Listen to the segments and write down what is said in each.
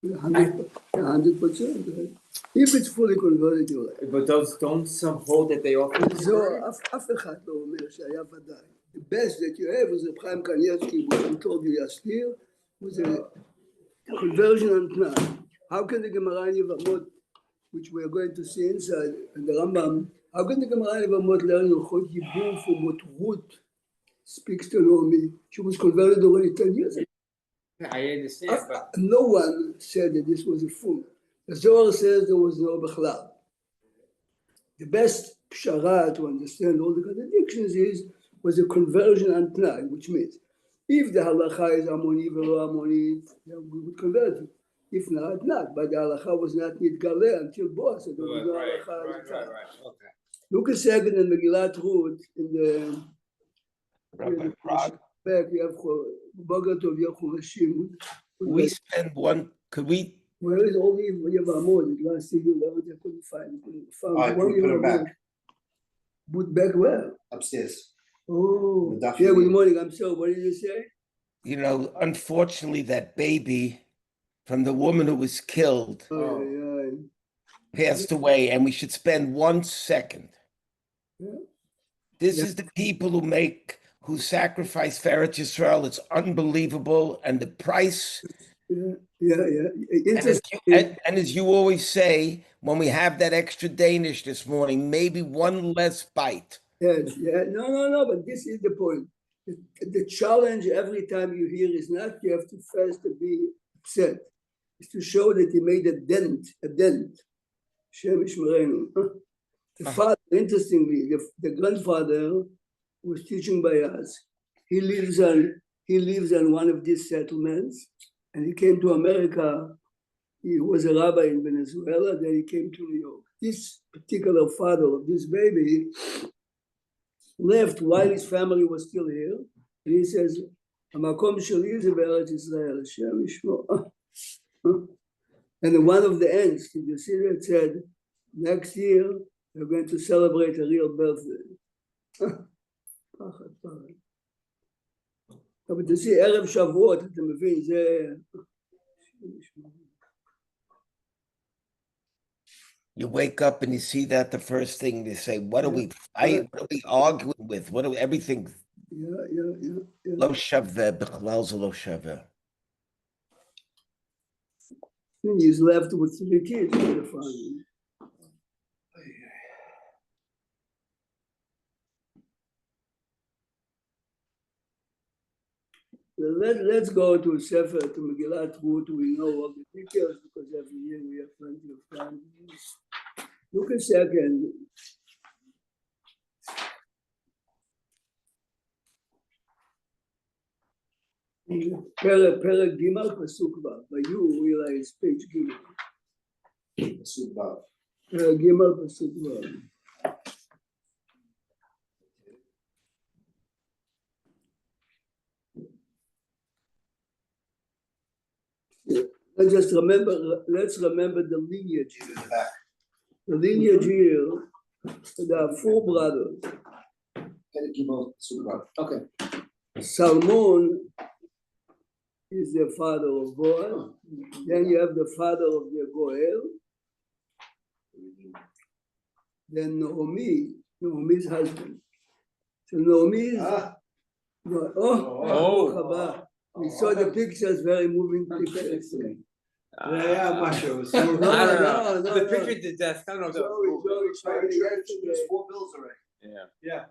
100%. If it's fully converted, you're right. But don't some hold that they offer? So, אף אחד לא אומר שהיה ודאי. The best that you have was Chaim Kanievsky, what I told you yesterday, was a conversion on tnai. How can the Gemara in Yevamot, which we are going to see inside, and the Rambam, how can the Gemara in Yevamot learn Yochot Yibur from what Ruth speaks to Naomi? She was converted already 10 years ago. I understand, but no one said that this was a fool. The Zohar says there was no Bechlal. The best pshara to understand all the contradictions was a conversion on Tnai, which means if the halacha is Amoni velo Amoni, then we would convert it. If not. But the halacha was not nidgaleh until Boaz, so there was no halacha at the time. Okay. Look a second in Megillat Ruth in the back. We have Bogatov Yachumashim. We spend one. Could we? Where is all the Yevamot? The last thing I couldn't find. Can we put it back? Put back where? Upstairs. Oh, yeah, good morning. I'm sorry. What did you say? You know, unfortunately, that baby from the woman who was killed passed away, and we should spend 1 second. Yeah. This is the people who sacrifice for Eretz Yisrael. It's unbelievable, and the price. And as you always say, when we have that extra Danish this morning, maybe one less bite. Yes, no, but this is the point. The challenge every time you hear is not you have to first be upset. It's to show that he made a dent. Shem Yishmerenu. The father, interestingly, the grandfather was teaching by us. He lives on one of these settlements, and he came to America. He was a rabbi in Venezuela, then he came to New York. This particular father of this baby left while his family was still here. And he says, "Hamakom sheli ze be'eretz Yisrael, Hashem yishmor." And one of the ends, you see that said, next year we're going to celebrate a real birthday. But to see Erev Shavuot, אתה מבין, זה... You wake up and you see that the first thing they say, what are we fighting? What are we arguing with? What are everything? Lo shaveh, b'chalal ze lo shaveh. He's left with 3 kids in the family. Let's go to Sefer, to Megillat Ruth. We know all the details because every year we have plenty of time. Look a second. Perek Gimel Pasuk Vav. But you realize page Gimel. Pasuk Vav. Perek Gimel Pasuk Vav. Let's remember the lineage. The lineage here, there are 4 brothers. Okay. Salmon is the father of Boaz. Then you have the father of the Goel. Then Naomi's husband. So Naomi's. We saw the pictures, very moving pictures. I'm not sure. No. The picture did that. I don't know. There's 4 bills already. Yeah.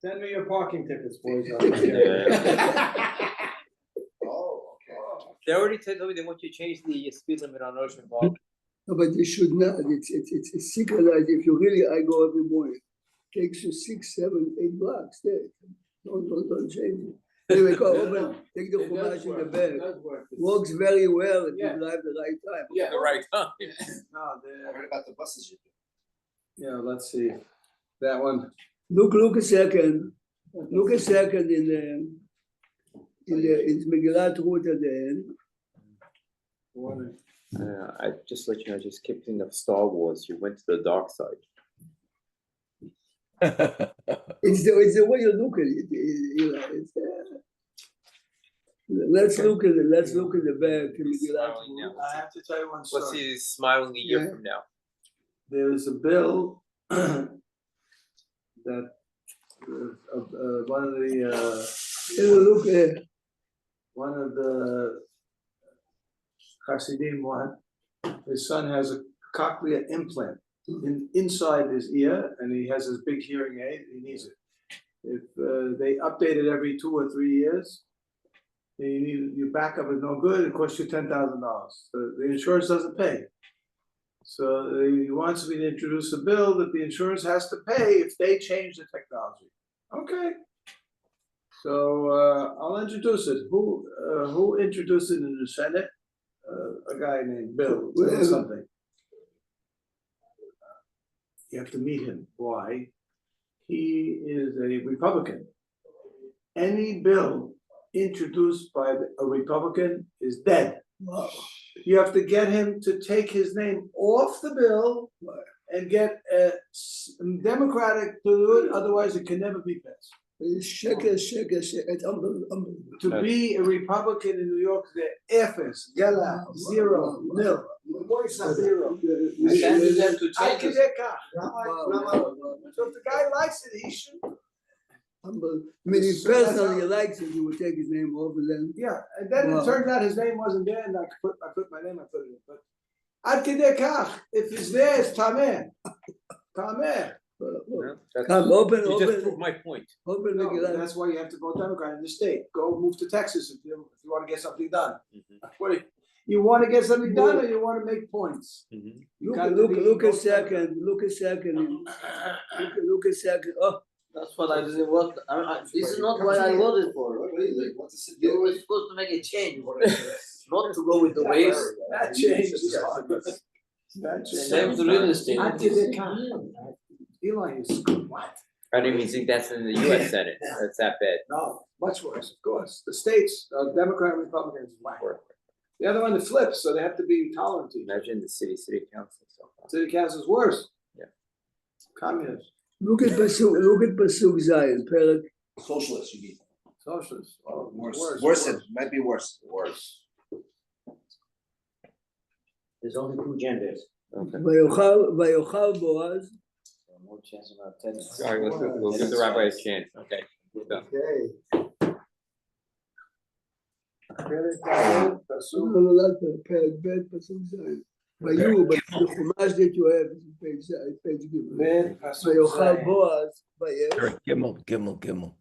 Send me your parking tickets, boys. Oh, okay. They already told me they want you to change the speed limit on Ocean Park. No, but you should not. It's a secret idea. If you really, I go every morning. It takes you 6, 7, 8 blocks. There. Don't change it. Anyway, go open, take the chumash in the bag. Works very well if you drive the right time. Yeah, the right time. I heard about the buses. Yeah, let's see. That one. Look a second. Look a second in Megillat Ruth at the end. I just let you know, I just kept thinking of Star Wars. You went to the dark side. It's the way you look at it. Let's look at it, let's look at the back. Smiling now. I have to tell you one Let's story. see this smiling a year Yeah. from now. There is a bill that one of the Look, one of the Hasidim want, his son has a cochlear implant inside his ear, and he has his big hearing aid, he needs it. If they update it every 2 or 3 years, your backup is no good, it costs you $10,000. The insurance doesn't pay. So he wants me to introduce a bill that the insurance has to pay if they change the technology. Okay. So I'll introduce it. Who introduced it in the Senate? A guy named Bill or something. You have to meet him. Why? He is a Republican. Any bill introduced by a Republican is dead. wow. You have to get him to take his name off the bill and get a Democratic to do it, otherwise it can never be passed. Sheker, it's unbelievable. To be a Republican in New York, they're efes, gala, zero, nil. Zero. I can't do that to change it. So if the guy likes it, he should. Unbelievable. I mean, if personally he likes it, he would take his name over then. Yeah, and then Wow. it turns out his name wasn't there, and I put my name, I put it in, but. Ad kedei kach, if it's there, it's tameh. Tameh. That's- Come, open, You just open, proved my point. open No, Megillah. that's why you have to go Democrat in the state. Go move to Texas if you want to get something done. What, you want to get something done or you want to make points? You got to Look be a both second, look a second. Look a second. Oh, That's what I didn't want, this is not what I voted for. What's the You were supposed to make a change, not to go with the waves. That changes. That Same changes. to real estate. Ad kedei kach. Eli is, what? I didn't even think that's in the US Senate. That's that bad. No, much worse, of course. The states, Democrat, Republicans, whack. The other one, it flips, so they have to be tolerant to each other. Imagine the city council. So far. City council is worse. Yeah. Communist, look at Pasuk Zion, Perek. Socialists, you mean? socialist, oh, Worse, it might be worse. There's only 2 genders. Okay. Vayochal Boaz, So more chance about 10. All right, we'll give the rabbi a chance. Okay. We're done. Okay. Perek Bet, Pasuk Zion. Vayu, but the Chumash that you have is page Gimel. Vayochal Boaz, Vayesh. Gimel.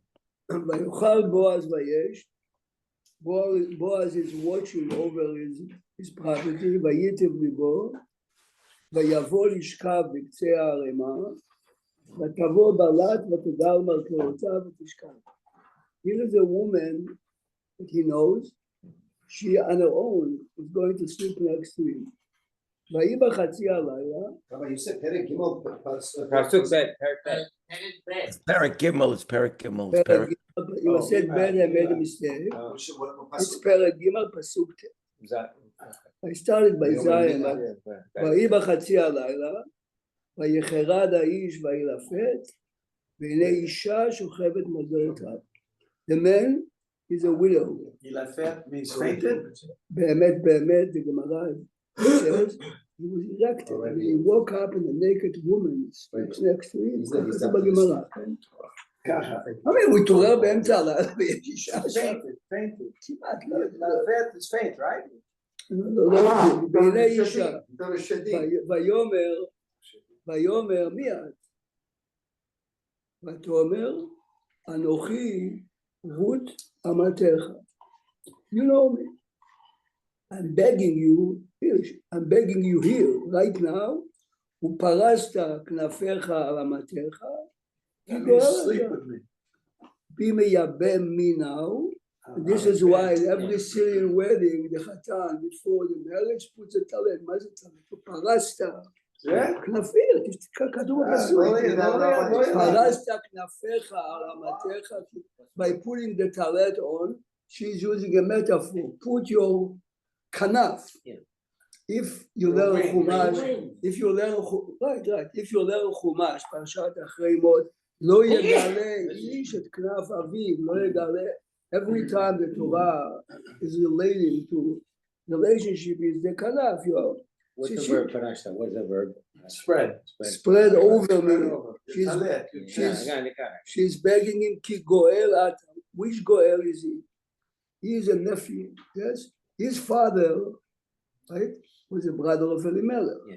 Vayochal Boaz, Vayesh. Boaz is watching over his property, Vayitiv Libo, Vayavo Lishkav B'Ktzei Ha'arema, Vatavo Balat Vatudar Malkerotav V'Tishkav. Here is a woman that he knows, she on her own is going to sleep next to him. Vayiba Chatzi Alayla, Rabbi, you said Perek Gimel. Pasuk Bet, Perek Bet. It's Perek Gimel, it's Perek Gimel, it's Perek. you said Ben, I made a mistake. It's Perek Gimel Pasuk Tet. I started by Zion, ויהי בחצי הלילה, ויחרד האיש וילפת, והנה אישה שוכבת מזלותיו. The man is a widow. Ilafet means fainted. באמת, the Gemara says, he was erected. I mean, he woke up and a naked woman sleeps next to him. ככה זה בגמרא, כן? ככה. הוא התעורר באמצע הלילה ויש אישה שם. Fainted. כמעט, Ilafet is faint, right? לא, והנה אישה. ויאמר מי את? ותאמר אנוכי רות אמתך. You know me. I'm begging you here right now. ופרסת כנפיך על אמתך. That means sleep with me. Be meyabem me now. This is why in every Syrian wedding, the Khatan, before the marriage, puts a talet. מה זה talet? פרסת כנפיר, כתוב בפסוק. פרסת כנפיך על אמתך. By putting the talet on, she's using a metaphor. Put your kanaf. If you learn Chumash, if you learn Chumash, פרשת אחרי מות, לא יגלה איש את כנף אביו, לא יגלה. every time the Torah is relating to relationship is the kanaf, you know. What's the She- verb, Panashta? What's the verb? Spread. Spread over me. She's, She's- Yeah, she's- I got it. She's begging him, Ki Goel Ata. Which Goel is he? He is a nephew, yes? His father, right, was a brother of Elimelech. Yeah.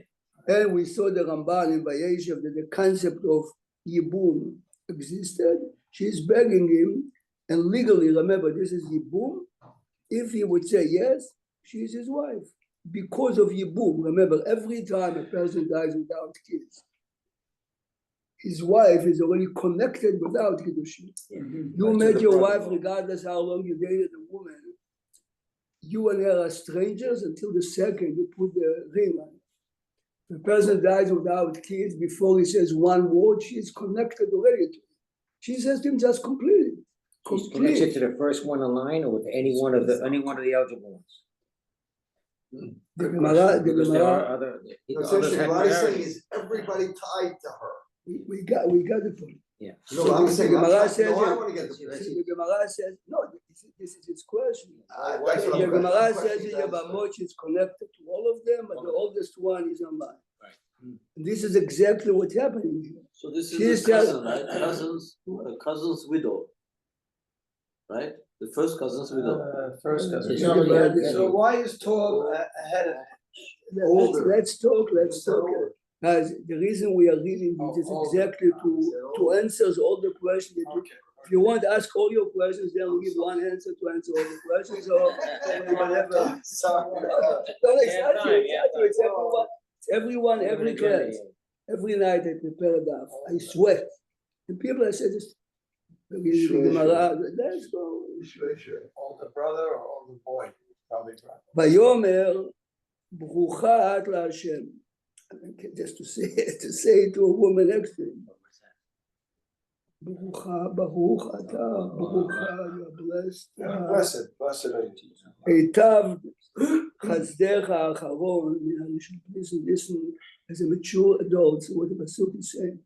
And we saw the Ramban in Vayeshev that the concept of Yibum existed. She's begging him, and legally, remember, this is Yibum. If he would say yes, she is his wife. Because of Yibum, remember, every time a person dies without kids, his wife is already connected without Kiddushin. You met your wife regardless how long you dated a woman. You and her are strangers until the second you put the ring on. The person dies without kids before he says one word, she is connected already to him. She says to him just completely. He's connected to the first one in line or with any one of the eligible ones? The Gemara, Because there are other. others Essentially, have what I'm saying priority. is everybody tied to her. we got the point. Yeah. No, So I'm the saying, Gemara no, says I it. wanna get the. So the Gemara says, no, this is his question. That's The what I'm Gemara questioning. says that Yevamot is connected to all of them, but the oldest one is online. Right. And this is exactly what's happening here. So this She is is a cousin, right? Cousin's widow. Right? The first cousin's widow. First cousin. Yeah, yeah, So yeah. so why is Tov ahead of? Let's talk. Guys, the reason we are reading this is exactly to answer all the questions. That you, if you want to ask all your questions, then we'll give one answer to answer all the questions, or whatever. Sorry. No, exactly. It's everyone, every class. Every night I prepare a daf. I sweat. And people I said, just let's go. Sure. Older brother or older boy? Probably brother. ויאמר ברוכה את להשם. Just to say it to a woman next to him. ברוכה, ברוך אתה, ברוכה, you're blessed. Blessed are you. היטב חסדך האחרון מן הראשון. Listen, as a mature adult, what the Pasuk is saying.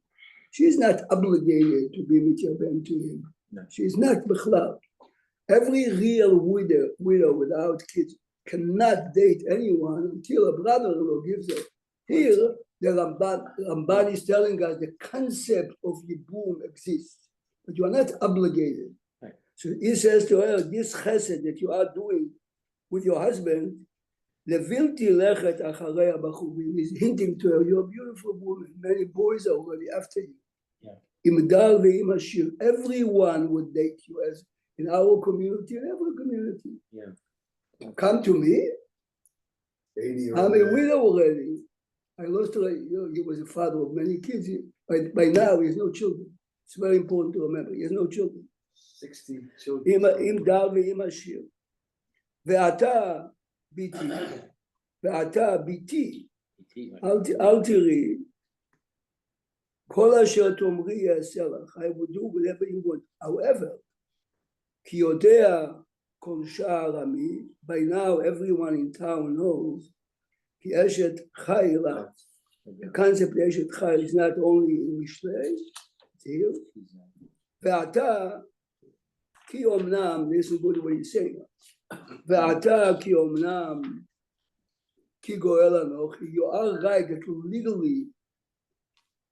She's not obligated to be mityaben to him. No. She's not bichlal. Every real widow without kids cannot date anyone until a brother-in-law gives her. Here, the Ramban is telling us the concept of Yibum exists, but you are not obligated. Right. So he says to her, this chesed that you are doing with your husband, Levilti lechet acharei habachuvim, is hinting to her, you're a beautiful woman. Many boys are already after you. Im dal ve'im ashir, everyone would date you, as in our community, in every community. Yeah. Come to me, 80 I'm a widow already. I lost, he was a father of many kids. By now, he has no children. It's very important to remember. He has no children. 60 children. Im dal ve'im ashir. Ve'ata biti. Ve'ata biti. אל תראי, כל אשר תאמרי יעשה לך, I will do whatever you want. However, כי יודע כל שער עמי, by now everyone in town knows, כי אשת חיל, the concept of אשת חיל is not only in Mishlei, it's here, ועתה, כי אומנם, this is good way you say it, ועתה כי אומנם, Ki goel anochi, you are right that legally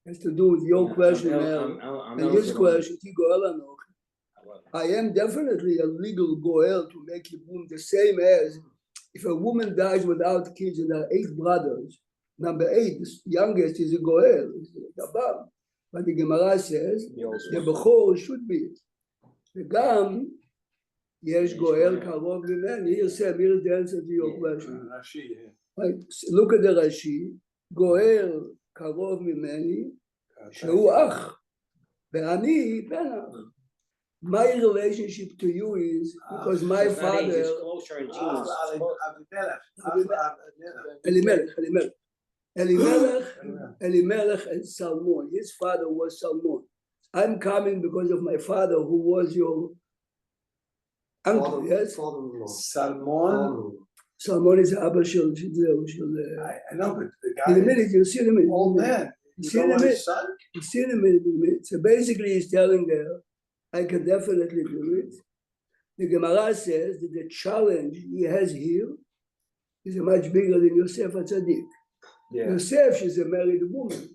has to do with your question now and his question. Ki goel anochi. I am definitely a legal goel to make Yibum the same as if a woman dies without kids and there are 8 brothers. Number 8, the youngest is a goel, the Gabam. But the Gemara says the Bechor should be. וגם יש גואל קרוב ממני. Here's the answer to your question. Right. Look at the Rashi, גואל קרוב ממני, שהוא אח, ואני בן אח. My relationship to you is because my father, Elimelech and Salmon, his father was Salmon. I'm coming because of my father who was your uncle, yes? Salmon. Salmon is Abba Shel. I know, but the In a guy, minute, you'll see in a minute. old man. You You see know in a what minute. his son? You see in a minute. So basically, he's telling her, I can definitely do it. The Gemara says that the challenge he has here is much bigger than Yosef HaTzadik. Yosef, she's a married woman.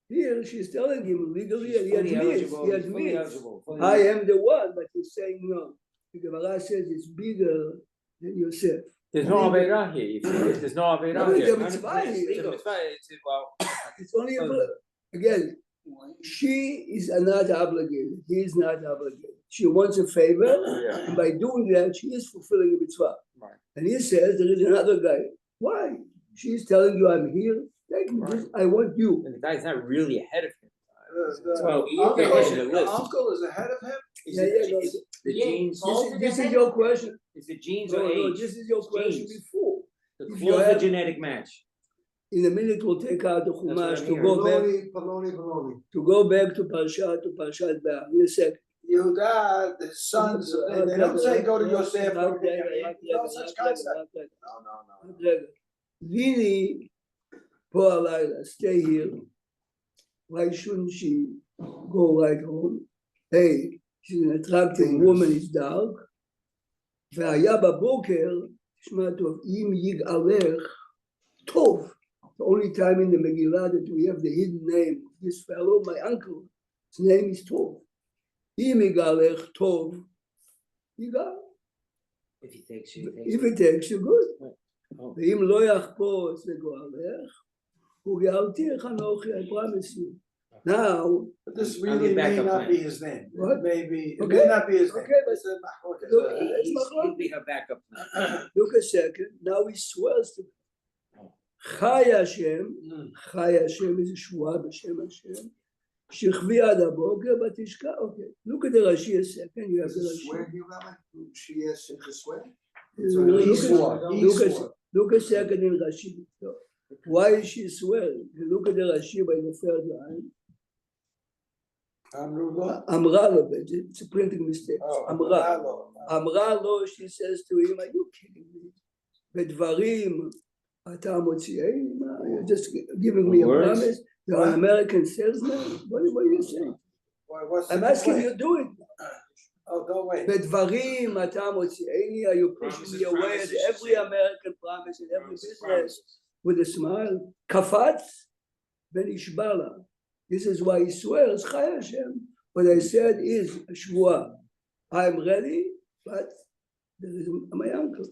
Here, she's telling him legally, and he admits, I am the one, but he's saying no. The Gemara says it's bigger than Yosef. There's no Avera here, you see, there's no Avera No, here. the mitzvah here. It's a mitzvah, well, It's only again, she is not obligated. He is not obligated. She wants a favor, Yeah. and by doing that, she is fulfilling a mitzvah. Right. And he says there is another guy. Why? She's telling you, I'm here. Take me. Just, I want you. and the guy's not really ahead of him. Well, Well, the uncle is ahead of him? Is Yeah, it- yeah, no, is the genes, This is your question. is it genes No, or no, age? this is your question Genes. before. The if you closer have- genetic match. In a minute, we'll take out the what Chumash I'm to hearing. go back Baloney. to Parshat Be'ah. In a second. Yehuda, the sons, they don't say go to Yosef. No such concept. No. Vini פה הלילה, stay here. Why shouldn't she go right home? Hey, she's an attractive woman, it's dark. והיה בבוקר, תשמע טוב, אם יגאלך, טוב. The only time in the Megillah that we have the hidden name of this fellow, my uncle, his name is Tov. אם יגאלך, טוב, יגאל. If he takes you, he takes If you. it takes you, good. Oh. ואם לא יחפוץ לגואלך, וגאלתיך אנוכי, I promise you. Now, But this I'll really get back may up not plan. be his name. What? It may be, it Okay. may not be his name. Okay, but- It's a machloket. Look, He'll be her backup plan. look a second, now he swears to חי השם, חי השם איזה שבועה בשם השם, שכבי עד הבוקר ותשקע, okay. Look at the Rashi a second, you have the Rashi. Swear here, Rabbi? She is to swear? Look a second in Rashi. Why is she swearing? You look at the Rashi by the third line. אמרה לו, it's a printing mistake. אמרה לו. אמרה לו, she says to him, are you kidding me? בדברים אתה מוציאני? You're just giving me a Words? promise? You're an American salesman? What are you saying? I'm asking you to do it. Oh, go away. בדברים אתה מוציאני? Are you pushing me away at every American promise in every business with a smile? קפץ ונשבע לה. This is why he swears, חי השם. What I said is a שבועה. I'm ready, but there is my uncle.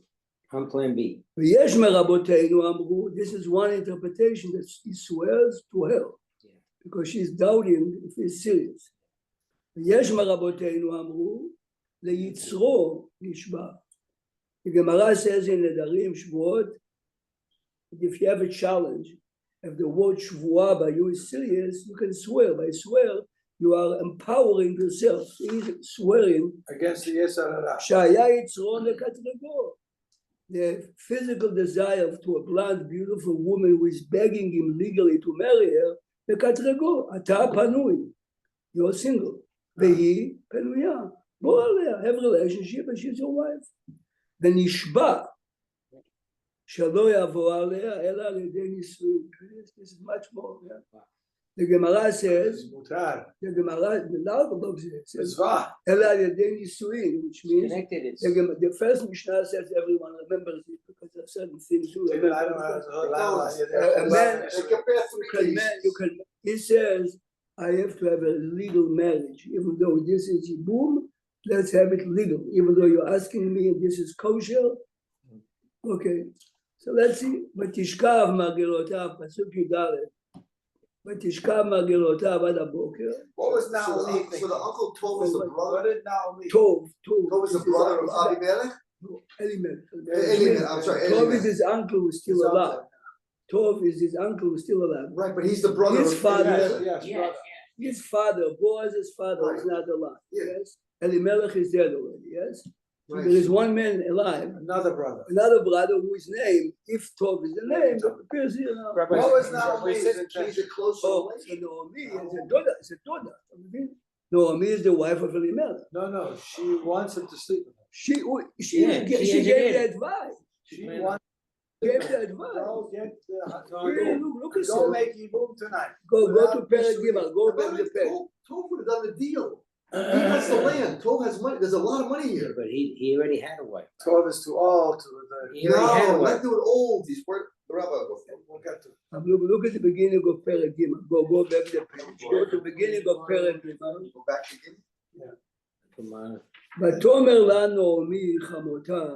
On plan B. ויש מרבותינו אמרו, this is one interpretation that he swears to her, because she's doubting if he's serious. ויש מרבותינו אמרו, ליצרו נשבע. The Gemara says in נדרים שבועות, if you have a challenge, if the word שבועה by you is serious, you can swear. By swear, you are empowering yourself. He's swearing, Against the Yisarara. שהיה יצרו לקטרגו. The physical desire to a blonde, beautiful woman who is begging him legally to marry her, לקטרגו, אתה פנוי, you're single, והיא פנויה, בוא עליה, have a relationship and she's your wife. ונשבע, שלא יבוא עליה, אלא על ידי נישואים. This is much more, yeah? The Gemara says, Mutar. the Gemara, the loud above it says, Mitzvah. אלא על ידי נישואים, which means, Connected, it's. the first Mishnah says everyone remembers it because there are certain things you I remember. don't know. A man, They compare you can, he says, I have to have a legal marriage, even though this is boom, let's have it legal, even though you're asking me and this is kosher. Okay, so let's see, ותשכב מרגלותיו, פסוק י"ד, ותשכב מרגלותיו עד הבוקר, What was So Naomi the, so the uncle Tov was the What brother. did Naomi? טוב, Tov was the brother of Abimelech. Elimelech. I'm sorry, Tov Elimelech. is his uncle who's still alive. Tov is his uncle who's still alive. Right, but he's the brother His of father- Elimelech. Yes, brother. His father, Boaz's father, is not alive. Yeah. Yes. Elimelech is dead already. Yes. So Right. there is one man alive, Another brother. another brother whose name, if Tov is the name, it appears here now. What was Naomi's He's intention? a closer Oh, so relation. Naomi is a daughter. It's a daughter. Naomi is the wife of Elimelech. No, she wants him to sleep with her. She Yeah, gave she the engineered. advice. She wants Gave the advice. go get Really, look at go this. make Yibum tonight. Go to Without Perek Yisrael. Gimel. Go back to Perek. Tov would have done the deal. has the land, Tov has money, there's a lot of money here. But he already had a wife. 12 is too old to the. He already had a No, wife. not doing old, these word, the rabbi will go. We'll get to. Look at the beginning of Perek Gimel. Go back the page. Go to the beginning of Perek Gimel. Go back again. Come on. ותאמר לה נעמי חמותה,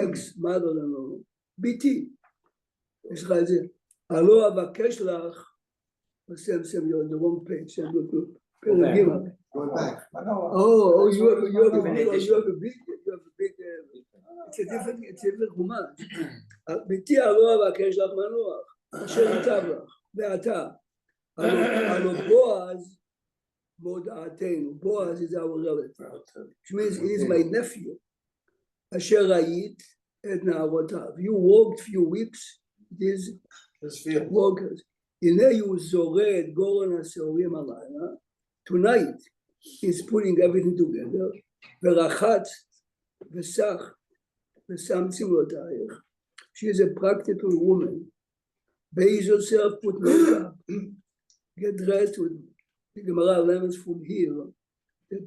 אקס mother-in-law, ביתי, יש לך את זה, הלא אבקש לך, Sam, you're on the wrong page, Sam, look, Perek Gimel. Going back. Oh, you have a big, it's a different חומש. ביתי הלא אבקש לך מנוח, אשר ייטב לך, ועתה, הלא בועז, Boaz is our relative, which means he is my nephew. Asher Ayit et Na'avotav. You walked few weeks, these walkers. Hine you zored goron haseorim alayla. Tonight, he's putting everything together. Verachatz, vesach, vesam tzimlotayich. She is a practical woman. Beis yourself, put makeup, get dressed with. The Gemara learns from here that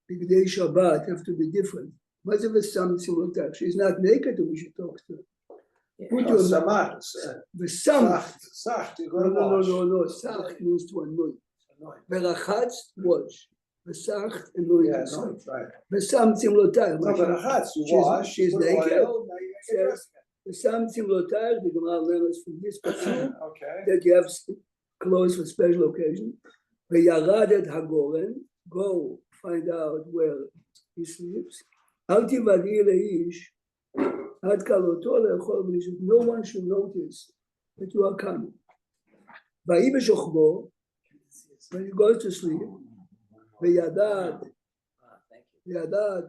the day Shabbat have to be different. What's if it's something like that? She's not naked when she talks to her. Put your Samach. the sam. Sach, you go to wash. No. Sach means to anoint. Verachatz, wash. Vesach, anoint. Yes, right. Vesam tzimlotai. No, but achatz, you wash. She's put naked. oil, now you get dressed Vesam tzimlotai. The Gemara learns from this pasuk again. Okay. that you have clothes for special occasion. V'yaradet hagoren, go find out where he sleeps. Al tivadi leish, ad kaloto le'echol v'nishut. No one should notice that you are coming. V'yi b'shochbo, when he goes to sleep, v'yadad, v'yadad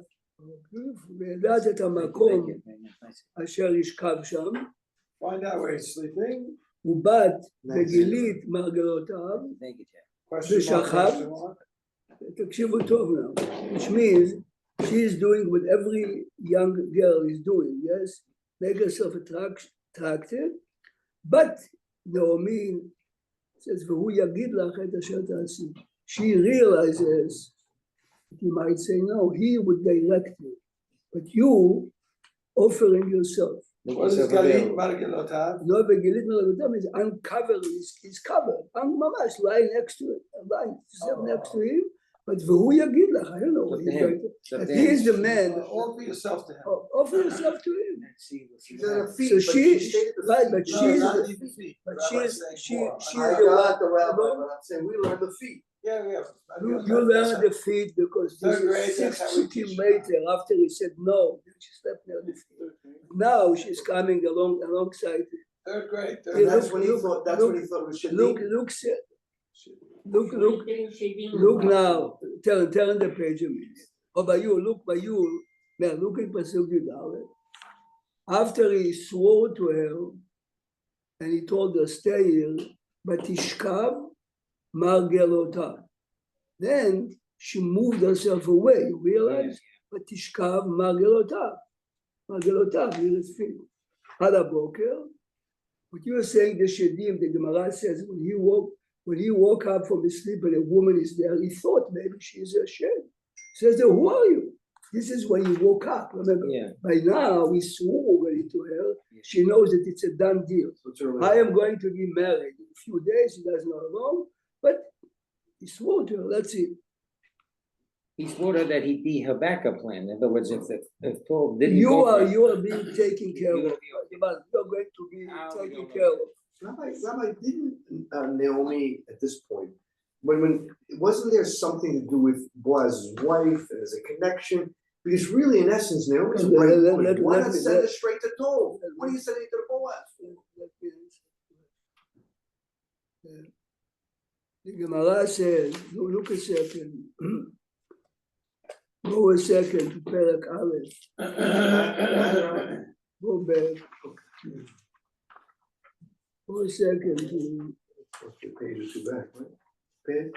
et hamakom asher yishkav sham, Find out where he's sleeping. ubat v'gilit margelotav. Question mark. תקשיבו טוב now, which means she is doing what every young girl is doing, yes, make herself attractive, but Naomi says, והוא יגיד לך את אשר תעשי. She realizes, you might say no, he would direct you, but you offering yourself. What is Galit Margelotav? No, בגילית מלאכותם is uncovered, is covered, ממש, lying next to it, lying next to him, but והוא יגיד לך, I don't know what he's going to, but he is the man, Offer yourself to him. offer yourself to him. She's at her feet, So but she, stayed at the right, feet. but No, she's, not even feet. but Rabbi's she's, saying more. she's I the got the one, rabbi, but I'm saying we learn the feet. Yeah. you learn the feet because this Third grade, is that's how we 6 teach. later after he said no, she slept near the feet. Now she's coming alongside. Third grade. Yeah, And that's look, when he look, thought, that's look, when he thought it was Look, Shadid. look now, turn the page a minute. Oh, by you, now look at Pasuk Yud. After he swore to her, and he told her, stay here, but Tishkav Margelota. Then she moved herself away, you realize? But Tishkav Margelota. Margelota, here is feet. Hadaboker. What you are saying, the Shedim, the Gemara says, when he woke up from his sleep and a woman is there, he thought maybe she is Hashem. He says, who are you? This is when he woke up. Remember, by now he swore already to her. She knows that it's a done deal. I am going to be married in a few days. He doesn't know how long, but he swore to her. Let's see. He swore to her that he'd be her backup plan. In other words, if Tov didn't You go for it, are being taken care of. You're going to be taken care of. Rabbi, didn't Naomi at this point, when wasn't there something to do with Boaz's wife and as a connection? Because really, in essence, Naomi's a great woman. Why not send her straight to Tov? What are you sending to Boaz? The Gemara says, look a second. Go a second to Perek Aleph. Go back. Go a second to Okay, page or two back, right? Page?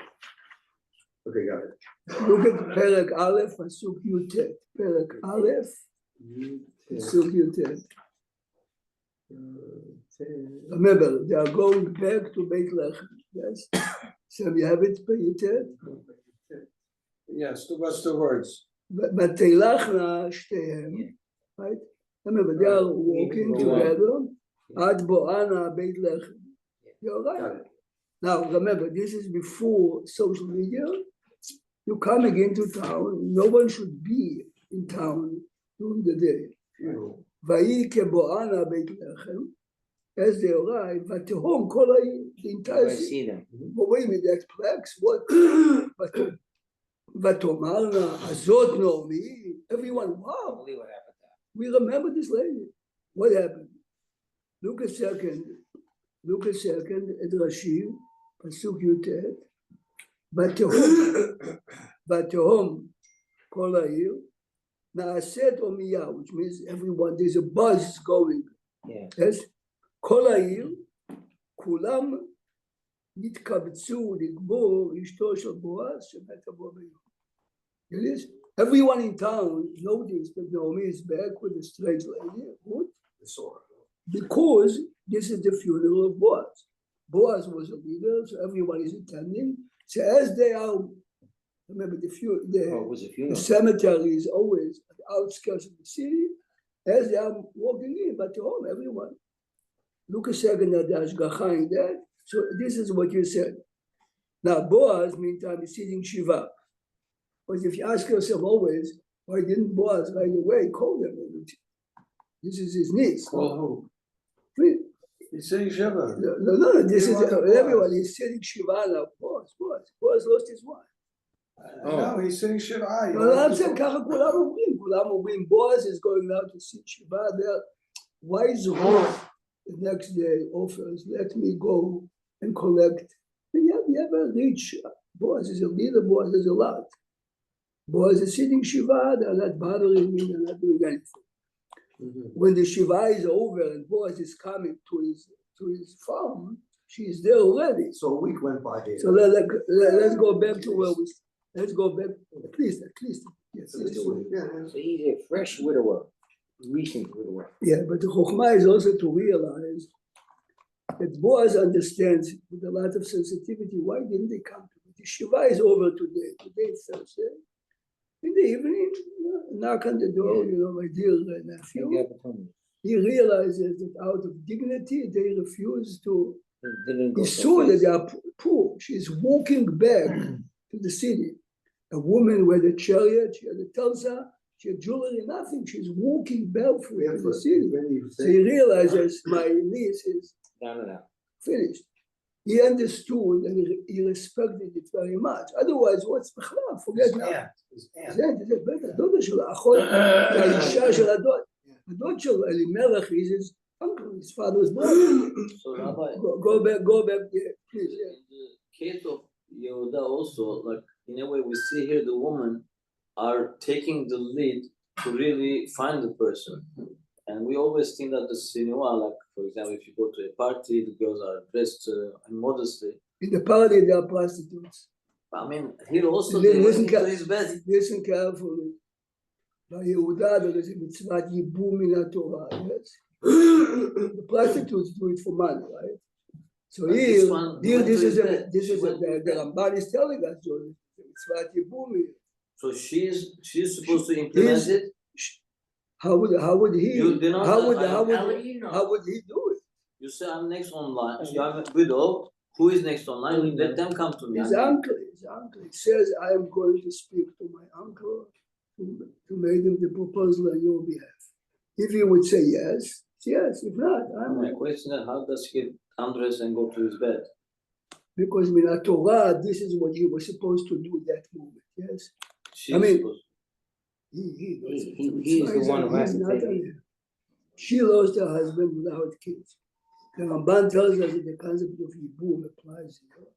Okay, got it. look at Perek Aleph, Pasuk Yutet. Perek Aleph, Pasuk Yutet. Remember, they are going back to Beit Lechem. Yes. So we have it, Yutet. Yes, what's the words? ותלכנה שתיהם, right? Remember, they are walking Yeah. together, עד בואנה בית לחם. You're Got right. it. Now, remember, this is before social media. You're coming into town, no one should be in town during the day. Funeral. ויהי כבואנה בית לחם, as they arrive, ותהום כל העיר, the entire I city. see them. But wait a minute, that's plaques, what? ותאמרנה, הזאת נעמי, everyone, wow, Only what happened there. we remember this lady. What happened? Look a second, at Rashi, פסוק י"ט, ותהום כל העיר, נעשית הומייה, which means everyone, there's a buzz going. Yeah. Yes? כל העיר, כולם נתקבצו לגבור אשתו של בועז שמתה בו ביום. Yes? Everyone in town noticed that Naomi is back with a strange lady. What? I saw her. Because this is the funeral of Boaz. Boaz was a leader, so everyone is attending. So as they are, remember Oh, it was a the funeral. cemetery is always at the outskirts of the city. As they are walking in, but to home, everyone. Look a second at the Ashgacha in that. So this is what you said. Now Boaz, meantime, is sitting Shiva. But if you ask yourself always, why didn't Boaz right away call them? This is his niece. Call who? He's saying Shiva. No, this He is wanted Boaz. everyone. He's sitting Shiva now. Boaz lost his wife. No, he's saying Shiva. אבל I'm saying, ככה כולם אומרים, Boaz is going now to sit Shiva there. Why is Ruth the next day offers, let me go and collect? And you have a rich, Boaz is a leader, Boaz has a lot. Boaz is sitting Shiva, they're not bothering me, they're not doing anything. When the Shiva is over and Boaz is coming to his farm, she's there already. So a week went by here. So let's go back to where we, let's go back, at least. Yes, So this week, yeah, yeah. So he's a fresh widower, recent widower. yeah, but the Chokhmah is also to realize that Boaz understands with a lot of sensitivity, why didn't they come to me? The Shiva is over today, is Thursday. In the evening, knock on the door, my dear nephew. The opportunity. He realizes that out of dignity, they refuse to. They didn't go He saw that someplace. they are poor. She's walking back to the city. A woman with a chariot, she had a tulsa, she had jewelry, nothing. She's walking barefoot to the city. So he realizes my niece is No. finished. He understood and he respected it very much. Otherwise, what's בכלל? Forget now. זה בטח, דודה שלו, אחות, האישה של הדוד. הדוד שלו, אלימלך, is his uncle, his father's brother. So Rabbi, Go back, yeah, please, yeah. in the case of Yehuda also, like in a way we see here the women are taking the lead to really find the person. And we always think that the sinua, like for example, if you go to a party, the girls are dressed modestly. In the party, they are prostitutes. I mean, here also Listen, they went into ca- his bed. Listen carefully. ביהודה there is a מצוות ייבום מן התורה, yes? The prostitutes do it for money, right? So But here, this one, they went this to is his bed. this She is went to his the bed. Ramban is telling us, Jordan, מצוות ייבום. So she's supposed to implement it. How would he? You do not How know, would how how would he do it? You say I'm next online. You have a widow. Who is next online? Let them come to me. His uncle. He says, I am going to speak to my uncle to make him the proposal on your behalf. If he would say yes, yes. If not, My question is, how does he undress and go to his bed? because in Torah, this is what he was supposed to do at that moment. Yes, She's mean, supposed he He's the one who has to take it. She lost her husband without kids. The Ramban tells us that the concept of Yibum applies here.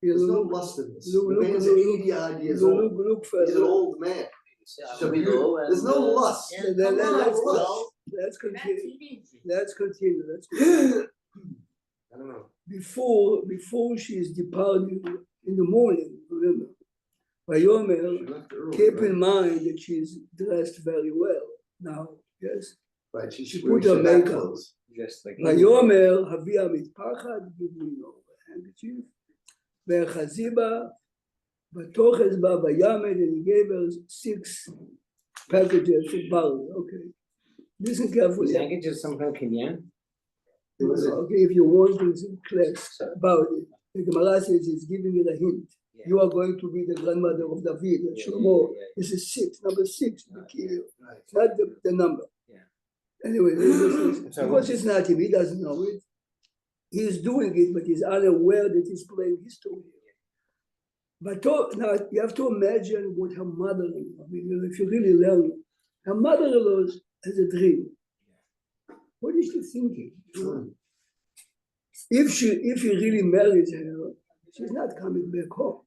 There's no lust in this. Look, The look, man's look, 80 odd years old. Look He's an further. old man. say, I'm So a widow and, there's no lust. So then let's continue. Let's continue. I don't know. Before she is departing in the morning, remember, Vayomer, She left early, keep right? in mind that she's dressed very well now. Yes. Right, she She wearing put her Shabbat makeup. clothes. Just like. Vayomer, Havia mitpachad, give me your handkerchief. Ve'chaziba, Vatoches ba vayamed, and he gave her 6 packages of barley. Okay, listen Was carefully. that just some kind of kinyan? There was a, Okay, if you want to in class about it, the Gemara says it's giving you a hint. You are going to be the grandmother of David, and Shlomo. This is 6, number 6, the key. right. It's not the number. Yeah. Anyway, listen, So because it's not him, he doesn't know it. He's doing it, but he's unaware that he's playing history. But now you have to imagine what her mother-in-law, I mean, if you really learn, her mother-in-law has a dream. What is she thinking? If he really marries her, she's not coming back home.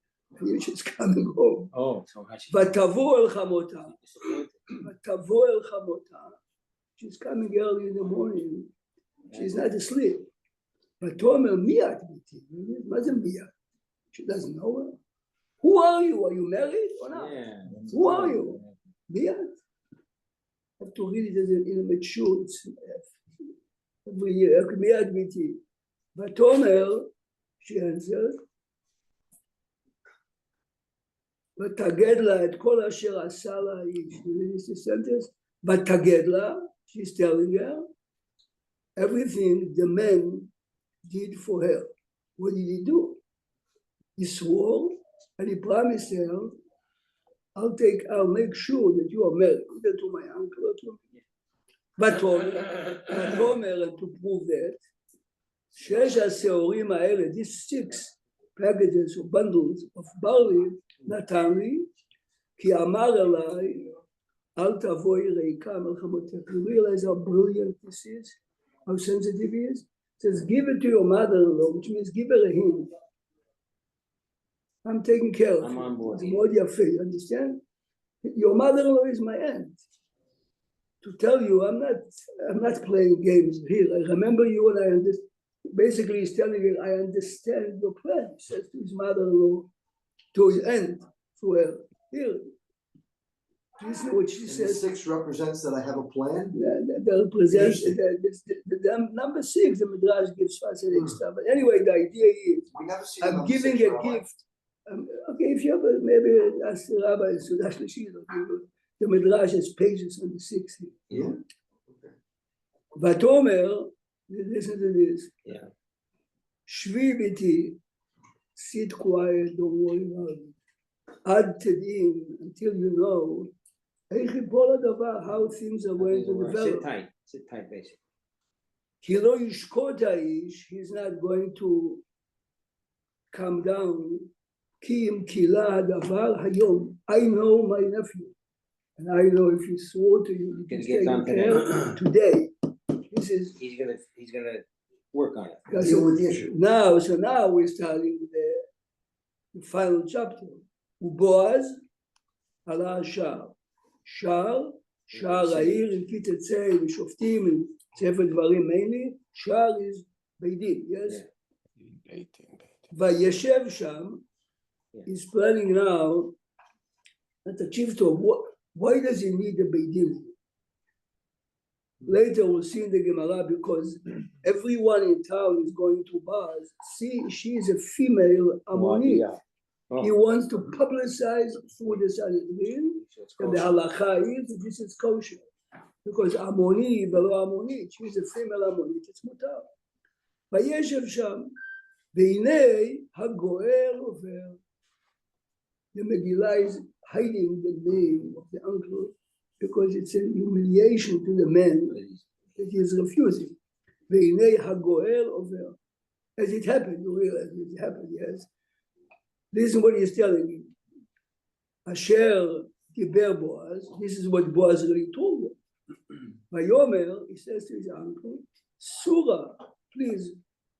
She's coming home. Oh, so how she. ותבוא אל חמותה, ותבוא אל חמותה. She's coming early in the morning. She's not asleep. ותאמר מי את ביתי? מה זה מי את? She doesn't know her. Who are you? Are you married or not? Yeah. Who are you? מי את? I have to read it in a mature. Every year, מי את ביתי? ותאמר, she answered, ותגד לה את כל אשר עשה לה האיש. You read this sentence? ותגד לה, she's telling her, everything the man did for her. What did he do? He swore and he promised her, I'll make sure that you are married, either to my uncle or to me. ותאמר, and to prove that, 6 השעורים האלה, these 6 packages or bundles of barley, נתן לי, כי אמר אליי, אל תבואי ריקה מלחמותך. You realize how brilliant this is? How sensitive he is? It says, give it to your mother-in-law, which means give her a hint. I'm taking care of I'm you. on board. It's more your faith, understand? Your mother-in-law is my aunt. To tell you, I'm not playing games here. I remember you and I understand. Basically, he's telling her, I understand your plan. He says to his mother-in-law, to his aunt, to her, here. Listen to what she And the says. 6 represents that I have a plan. That represents the number 6, the Midrash gives us an extra. But anyway, the idea is, We never see. I'm giving a gift. Okay, if you have maybe ask the rabbi, so that's the Midrash has pages on the 6. Yeah. Vatomer, listen to this. Yeah. Shvi biti, sit quiet, don't worry about it. Ad tedim, until you know, how things are going to develop. Sit tight, basically. Ki lo yishkot ha'ish, he's not going to come down. Ki im kila hadavar hayom. I know my nephew. And I know if he swore to you, Gonna he's get done taking care today. This is He's gonna work on it. Deal with the issue. now we're starting the final chapter. Uboaz ala השער. שער העיר עם כי תצא ושופטים עם ספר דברים mainly. שער is בית דין, yes? וישב שם, he's planning now at the chief of why does he need a בית דין? Later we'll see in the Gemara, because everyone in town is going to Baz. See, she is a female Ammonite. Oh. He wants to publicize through the Sanhedrin, and the halakha is this is kosher. Because Ammoni, below Ammonite, she's a female Ammonite, it's mutar. וישב שם, והנה הגואר עובר. The Megillah is hiding the name of the uncle, because it's a humiliation to the man that he is refusing. והנה הגואר עובר. As it happened, you realize it happened, yes. Listen what he's telling you. Asher דיבר Boaz, this is what Boaz really told him. ויאמר, he says to his uncle, Surah, please.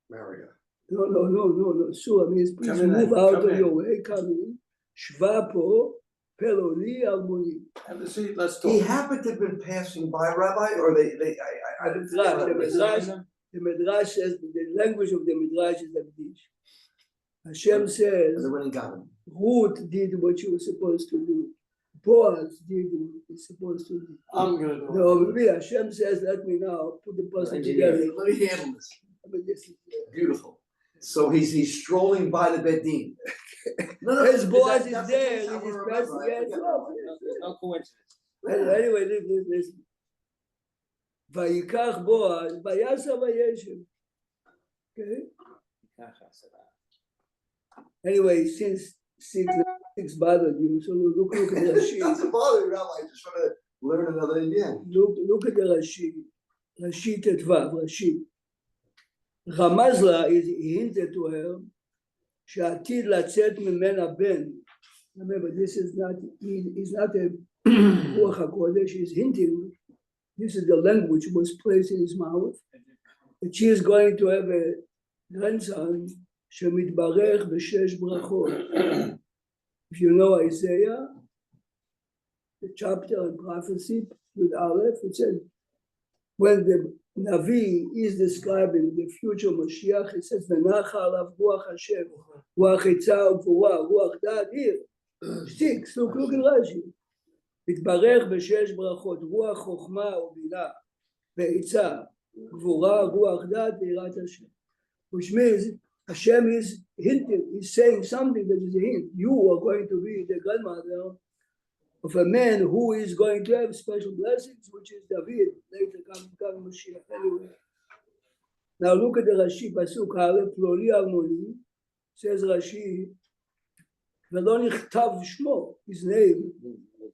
Marry her. No. Surah means please Come in, move out come of in. your way, come in. Shva po, peloni almoni. Have a seat, let's He talk. happened to have been passing by, Rabbi, or I didn't. The Midrash says, the language of the Midrash is like this. Hashem says, They went and got him. Ruth did what she was supposed to do. Boaz did what he was supposed to do. I'm gonna do it. No, maybe Hashem says, let me now put the puzzle Engineer. together. Let me handle this. I mean, this is, Beautiful. So he's strolling by the Bedin. No, His Boaz is that's the there, case, I he's remember, passing, I yes, forget no, about it. There's no coincidence. Anyway, listen. ויקח בועז, ויסע וישב. Okay? Anyway, since six bothered you, so look at the Rashi. Doesn't bother me, Rabbi, I just want to learn another again. Look at the Rashi. Rashi ט"ו, Rashi. רמז לה, he hinted to her, שעתיד לצאת ממנה בן. Remember, this is not, he's not a רוח הקודש, he's hinting. This is the language was placed in his mouth. That she is going to have a grandson, שמתברך בשש ברכות. If you know Isaiah, the chapter and prophecy with Aleph, it says, when the Navi is describing the future Mashiach, it says, "V'nacha alav ruach Hashem, ruach etzah ugvura, ruach da'at." Here, 6. Look at Rashi. מתברך בשש ברכות, רוח חוכמה ובינה, ועצה, גבורה, רוח דעת ויראת השם. Which means Hashem is hinting, he's saying something that is a hint. You are going to be the grandmother of a man who is going to have special blessings, which is David, later come Mashiach. Anyway, now look at the Rashi, Pasuk Aleph, פלוני אלמוני, says Rashi, ולא נכתב שמו, his name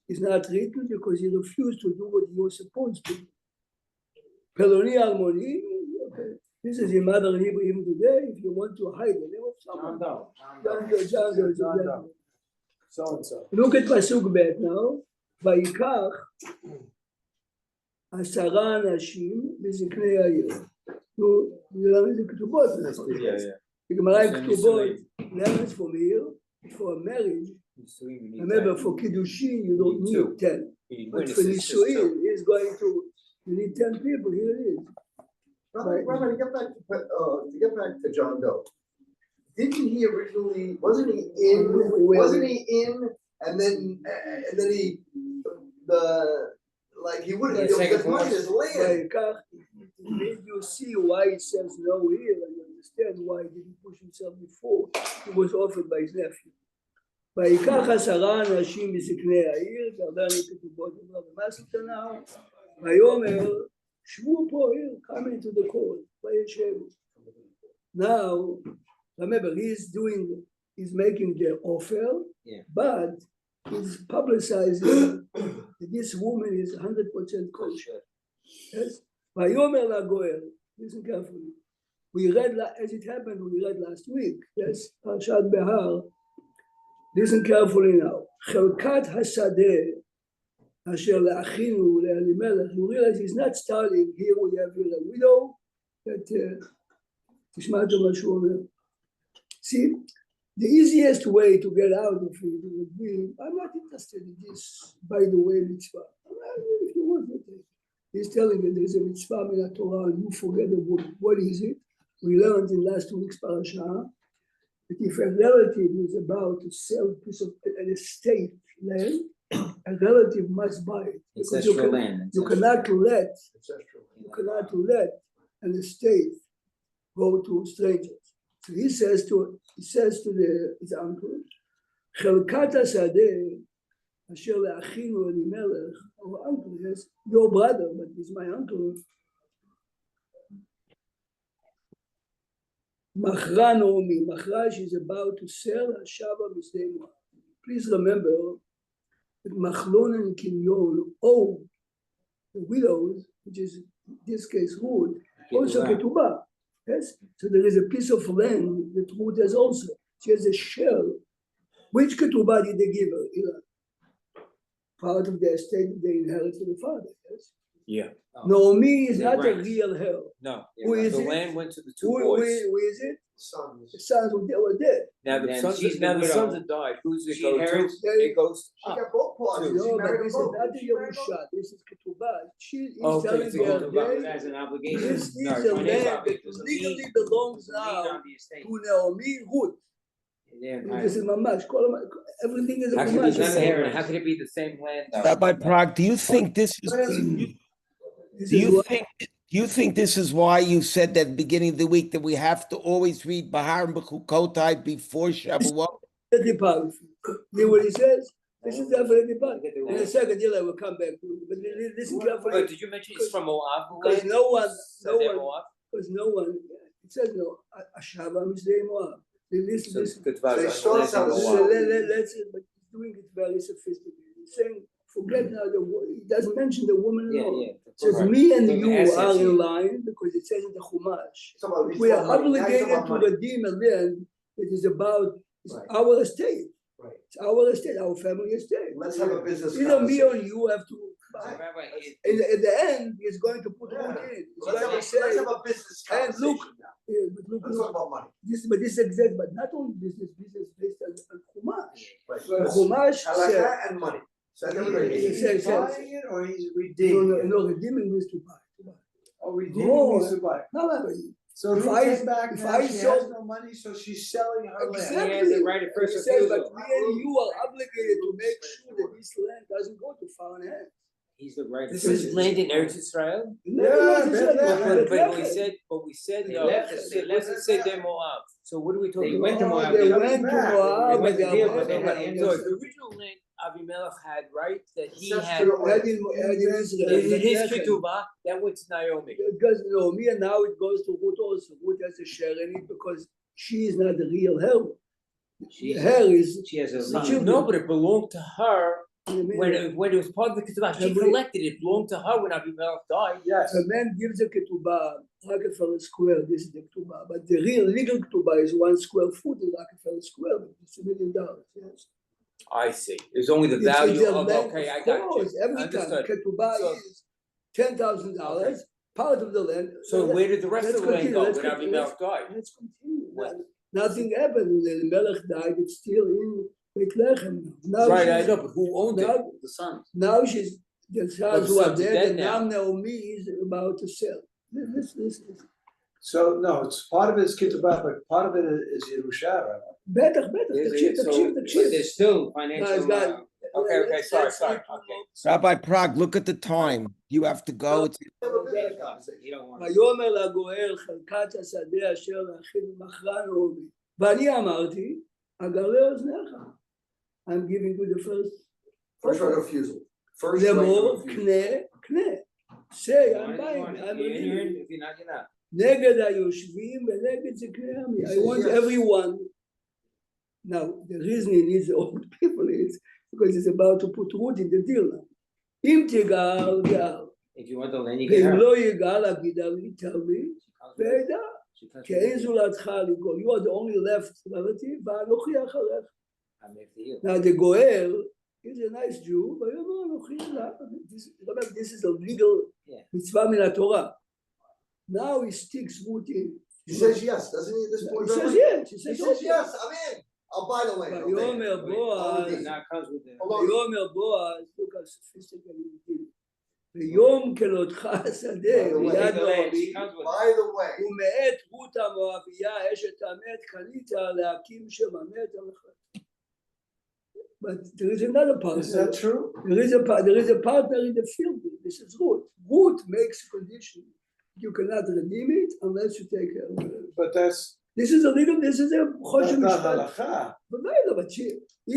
is not written because he refused to do what he was supposed to. פלוני אלמוני, okay. This is your mother in Hebrew even today, if you want to hide the name of someone. John Doe. So-and-so. Look at Pasuk Bet now. ויקח 10 אנשים מזקני העיר. נו, זה כתובות. בגמרא עם כתובות, learns from here, for a marriage. Remember, for Kiddushin, you don't need 10. But for Nisuin, he's going to, you need 10 people, here it is. Rabbi, to get back to John Doe. Didn't he originally, wasn't he in, and then he, he wouldn't, the money is land. Did you see why he says no here, and you understand why he didn't push himself before? He was offered by his nephew. ויקח 10 אנשים מזקני העיר, זה הרבה כתובות במס קטנה, ויאמר, שבו פה, here, come into the court, וישבו. Now, remember, he's making the offer, but he's publicizing that this woman is 100% kosher. Yes? ויאמר לגואל, listen carefully. We read, as it happened, we read last week, yes, פרשת בהר. Listen carefully now. חלקת השדה אשר לאחינו לאלימלך, you realize he's not starting here we have here a widow, that תשמע את מה שהוא אומר. See, the easiest way to get out of it would be, I'm not interested in this, by the way, mitzvah. If you want to take it. He's telling you there's a mitzvah in the Torah and you forget the word. What is it? We learned in last week's parasha that if a relative is about to sell a piece of an estate land, a relative must buy it. Because you cannot let an estate go to strangers. So he says to his uncle, חלקת השדה אשר לאחינו אלימלך, our uncle, yes, your brother, but he's my uncle. מכרה נעמי, מכרה, she's about to sell השבה משדה מואב. Please remember that Machlon and Kinyon owe the widows, which is in this case Ruth, also ketubah. Yes, so there is a piece of land that Ruth has also. She has a shell. Which ketubah did they give her? Part of the estate that they inherited from the father. Yes. Yeah. Naomi is not a real her. No. Who is The it? land went to the two Who boys. is it? Sons. The sons were dead. Now the And sons, she's now the the sons widow. that died, who's it She go to? inherits- It goes She up. got both parts. She No, but married this them is both. not the She married them Yerusha. both. This is ketubah. She is Okay, telling so her, ketubah "Hey, As an obligation. this is No, a it's land that obligation. legally belongs Lien now on the estate. to Naomi Ruth." Yeah, This is mamash. Everything is a How could it be mamash. the same? How could it be the same land? though? Rabbi Prague, do you think this is? This Do is you what think Do you think this is why you said that at the beginning of the week that we have to always read Bahar and Bechukotai before Shavuot? Definitely powerful. Hear what he says? This is definitely powerful. In a second, I will come back to it. But listen carefully. But did you mention it's from Moab? Because no one, Moab? because no one, it says no, Ashava Misdei Moab. Listen, So listen. Ketubah They is start understanding out of with- Moab. Let's, but he's doing it very sophisticated. He's saying, forget now he doesn't mention the woman at all. Yeah. It says, Right. me and The you assets, are yeah. in line because it says in the Chumash. It's about- it's We are about money. Now it's obligated about to money. redeem a land that is about Right. our estate. Right. It's our estate, our family estate. Let's have a business Either me or conversation. you have to buy. Rabbi, At the end, he's going to put Yeah. it in. He's Let's going to have say, a business and look, conversation now. yeah, but look, Let's talk about money. but this exact, but not only business based on Chumash. Right. The Chumash said, Halakha and money. So everybody- He said- Buying it or he's no, redeeming? no, redeeming means to buy. Oh, redeeming means to buy. No, no, So If he I- came back if now, I she has sold- no money, so she's selling her land. Exactly. He has the right of first He says, but refusal. me and you are obligated to make sure that this land doesn't go to foreign hands. He's the right. This is land in Eretz Israel? But we said They no, left let's say they're Moab. So what are we They talking went about? to Moab. They They went to back. Moab, They but went they to deal, are- but they got So answers. the original land Avimelech had, right, that he That's had, true. Had in Israel. in his Bethlehem. ketubah, that went to Naomi. Because me and now it goes to Ruth also. Ruth has a share in it because she is not the real her. She's- Her is She has a Son. lead. No, but it belonged to her when a it was part of the ketubah. She Every- collected it, belonged to her when Avimelech died. Yes. man gives a ketubah, Rockefeller Square, this is the ketubah. But the real legal ketubah is 1 square foot in Rockefeller Square, but it's $1 million. Yes. I see. It's only the It's value a of, land, okay, I of got you. course, every time Understood. ketubah So- is $10,000, part of the land. So where did the rest Let's of the land continue, go let's when continue, Avimelech died? Let's continue. What? Nothing happened. When the Melech died, it's still in Bethlehem. Now Right, I she's- know, but who owned it? now- The sons. Now she's, the sons the who are sons are dead, dead and now. now Naomi is about to sell. Listen. So, no, it's part of it is Ketubah, but part of it is Yerusha, Rabbi. בטח, There's תקשיב, a- so- תקשיב, But תקשיב. there's still Guys, financial. guys. Okay, let's- sorry, let's sorry, not promote- okay. Rabbi Prague, look at the time. You have to go. It's- You don't want. ויאמר לגואל חלקת השדה אשר לאחיו מכרה נעמי. ואני אמרתי, אגלה אוזניך. I'm giving you the first. First right of refusal. First right לאמור, of refusal. קנה. Say, You I'm want it, you buying, want it. I'm You're in, you're in. redeeming. If you're not, you're not. נגד היושבים ונגד זקני עמי. I says want yes. everyone. Now, the reason he needs the old people is because he's about to put root in the deal now. אם תגאל, גאל. If you want the land, you get ואם her. לא יגאל, הגידה לי, tell me, וידע. She comes כי with אין it. זולתך לגאול. You are the only left relative, ואנוכי אחריך. I'm after you. Now, the גואל is a nice Jew, ויאמר אנוכי אליו. Remember, this is a legal Yeah. מצווה מן התורה. Now he sticks root in. He says yes, doesn't he, at this point? He says Rabbi? yes. He He says says okay. yes, I'm in. I'll buy the land. I'll take it. ויאמר בועז, It now comes with the. ויאמר בועז, look how sophisticated he did. ויום כלותך השדה, By the way, ויד the land, נעמי, she comes with it. By the way, ומאת רות המואביה אשת המת קנית להקים שם המת המחר. But there is another partner. Is that true? There is a partner in the field. This is Ruth. Ruth makes a condition. You cannot redeem it unless you take care of it. But that's This is a legal. This is a choshen not mishpat. halakha. But no, but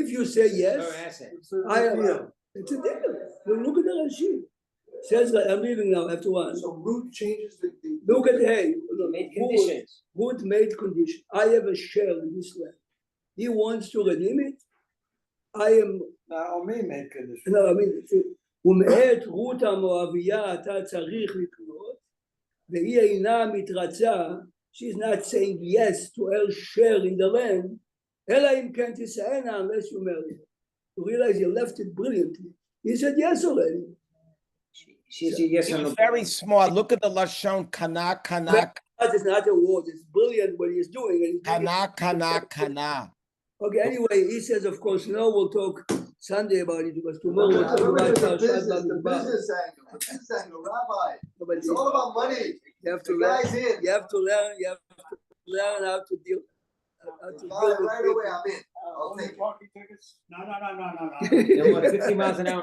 if you say yes, Her asset. It's a I deal. it's a deal. Well, look at the Rashi. Says that I'm leaving now after one. so Ruth changes the. Look at hey. Made Ruth- conditions. Ruth made condition. I have a share in this land. He wants to redeem it. I am. Naomi made conditions. No, I mean, ומאת רות המואביה אתה צריך לקנות, והיא אינה מתרצה, she's not saying yes to her share in the land, אלא אם כן תישאנה unless you marry her. You realize you left it brilliantly. He said yes already. She said yes He on was the. very smart. Look at the Lashon Kana, Kana, But it's not a word, it's brilliant what he's doing. And he's doing it. Kana, Kana, Kana. Okay, anyway, he says, of course, no, we'll talk Sunday about it, because tomorrow we'll talk Remember, about the Parashat business, the Bamidbar. business angle, the business angle, Rabbi. No, but It's all about money. You have to The learn. guy's in. You have to learn how to deal. How to Buy deal it with right people. away, I'm in. I'll take it. Parking tickets? No. They want 50 miles an hour